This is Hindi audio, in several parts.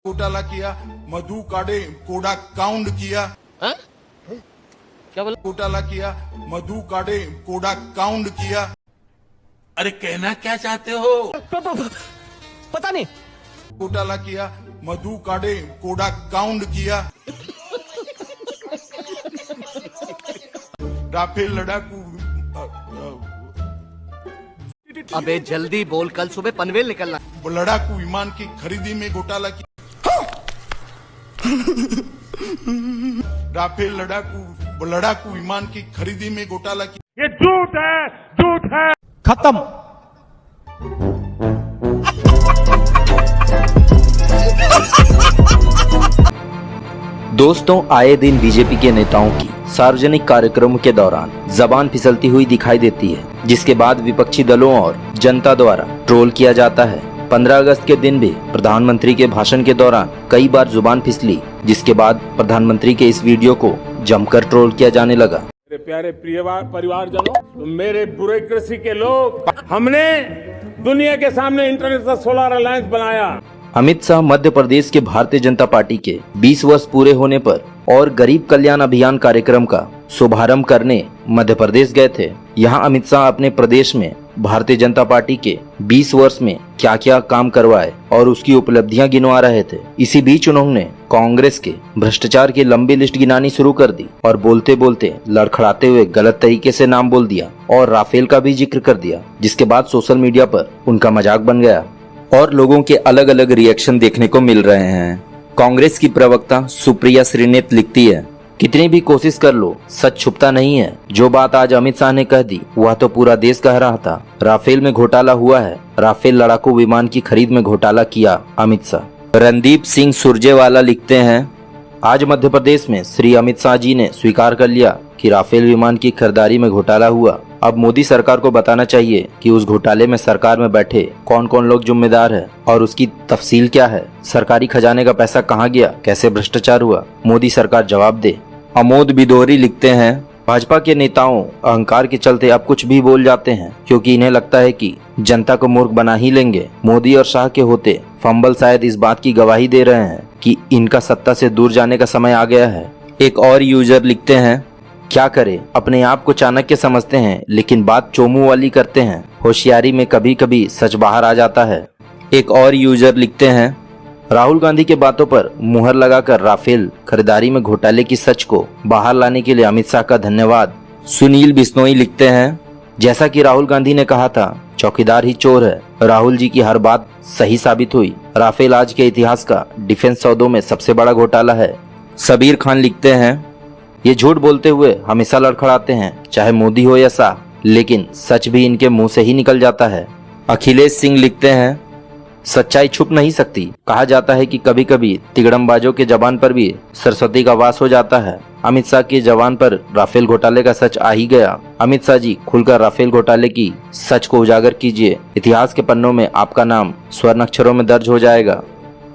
घोटाला किया, मधु काड़े कोड़ा काउंड किया। क्या बोला? घोटाला किया, मधु काड़े कोड़ा काउंड किया। अरे कहना क्या चाहते हो? पता नहीं। घोटाला किया, मधु काड़े कोड़ा काउंड किया। राफेल लड़ाकू अबे जल्दी बोल, कल सुबह पनवेल निकलना। लड़ाकू विमान की खरीदी में घोटाला किया। राफेल लड़ाकू विमान की खरीदी में घोटाला किया। ये झूठ है, झूठ है। खत्म। दोस्तों, आए दिन बीजेपी के नेताओं की सार्वजनिक कार्यक्रमों के दौरान जबान फिसलती हुई दिखाई देती है, जिसके बाद विपक्षी दलों और जनता द्वारा ट्रोल किया जाता है। 15 अगस्त के दिन भी प्रधानमंत्री के भाषण के दौरान कई बार जुबान फिसली, जिसके बाद प्रधानमंत्री के इस वीडियो को जमकर ट्रोल किया जाने लगा। मेरे प्यारे परिवारजनों, तो मेरे ब्यूरोक्रेसी के लोग, हमने दुनिया के सामने इंटरनेशनल सोलर अलायंस बनाया। अमित शाह मध्य प्रदेश के भारतीय जनता पार्टी के 20 वर्ष पूरे होने पर और गरीब कल्याण अभियान कार्यक्रम का शुभारंभ करने मध्य प्रदेश गए थे। यहाँ अमित शाह अपने प्रदेश में भारतीय जनता पार्टी के 20 वर्ष में क्या क्या काम करवाए और उसकी उपलब्धियां गिनवा रहे थे। इसी बीच उन्होंने कांग्रेस के भ्रष्टाचार की लंबी लिस्ट गिनानी शुरू कर दी और बोलते बोलते लड़खड़ाते हुए गलत तरीके से नाम बोल दिया और राफेल का भी जिक्र कर दिया, जिसके बाद सोशल मीडिया पर उनका मजाक बन गया और लोगों के अलग अलग रिएक्शन देखने को मिल रहे हैं। कांग्रेस की प्रवक्ता सुप्रिया श्रीनेत लिखती है, कितनी भी कोशिश कर लो, सच छुपता नहीं है। जो बात आज अमित शाह ने कह दी वह तो पूरा देश कह रहा था। राफेल में घोटाला हुआ है। राफेल लड़ाकू विमान की खरीद में घोटाला किया अमित शाह। रणदीप सिंह सुरजेवाला लिखते हैं, आज मध्य प्रदेश में श्री अमित शाह जी ने स्वीकार कर लिया कि राफेल विमान की खरीदारी में घोटाला हुआ। अब मोदी सरकार को बताना चाहिए कि उस घोटाले में सरकार में बैठे कौन कौन लोग जिम्मेदार है और उसकी तफसील क्या है। सरकारी खजाने का पैसा कहाँ गया, कैसे भ्रष्टाचार हुआ, मोदी सरकार जवाब दे। अमोद बिदोरी लिखते हैं, भाजपा के नेताओं अहंकार के चलते अब कुछ भी बोल जाते हैं, क्योंकि इन्हें लगता है कि जनता को मूर्ख बना ही लेंगे। मोदी और शाह के होते फंबल शायद इस बात की गवाही दे रहे हैं कि इनका सत्ता से दूर जाने का समय आ गया है। एक और यूजर लिखते हैं, क्या करें, अपने आप को चाणक्य समझते हैं लेकिन बात चोमू वाली करते हैं। होशियारी में कभी कभी सच बाहर आ जाता है। एक और यूजर लिखते हैं, राहुल गांधी के बातों पर मुहर लगाकर राफेल खरीदारी में घोटाले की सच को बाहर लाने के लिए अमित शाह का धन्यवाद। सुनील बिश्नोई लिखते हैं, जैसा कि राहुल गांधी ने कहा था, चौकीदार ही चोर है। राहुल जी की हर बात सही साबित हुई। राफेल आज के इतिहास का डिफेंस सौदों में सबसे बड़ा घोटाला है। सबीर खान लिखते हैं, ये झूठ बोलते हुए हमेशा लड़खड़ाते हैं, चाहे मोदी हो या शाह, लेकिन सच भी इनके मुंह से ही निकल जाता है। अखिलेश सिंह लिखते हैं, सच्चाई छुप नहीं सकती। कहा जाता है कि कभी कभी तिगड़मबाजों के जबान पर भी सरस्वती का वास हो जाता है। अमित शाह की जबान पर राफेल घोटाले का सच आ ही गया। अमित शाह जी, खुलकर राफेल घोटाले की सच को उजागर कीजिए। इतिहास के पन्नों में आपका नाम स्वर्ण अक्षरों में दर्ज हो जाएगा।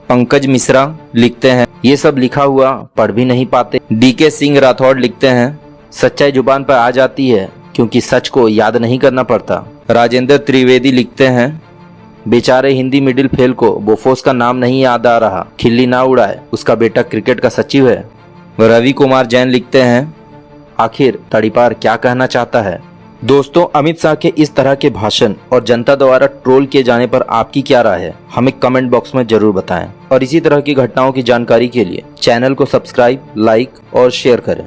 पंकज मिश्रा लिखते हैं, ये सब लिखा हुआ पढ़ भी नहीं पाते। डीके सिंह राठौड़ लिखते हैं, सच्चाई जुबान पर आ जाती है क्योंकि सच को याद नहीं करना पड़ता। राजेंद्र त्रिवेदी लिखते हैं, बेचारे हिंदी मिडिल फेल को बोफोर्स का नाम नहीं याद आ रहा, खिल्ली ना उड़ाए, उसका बेटा क्रिकेट का सचिव है। रवि कुमार जैन लिखते हैं, आखिर तड़ीपार क्या कहना चाहता है। दोस्तों, अमित शाह के इस तरह के भाषण और जनता द्वारा ट्रोल किए जाने पर आपकी क्या राय है, हमें कमेंट बॉक्स में जरूर बताएं और इसी तरह की घटनाओं की जानकारी के लिए चैनल को सब्सक्राइब, लाइक और शेयर करें।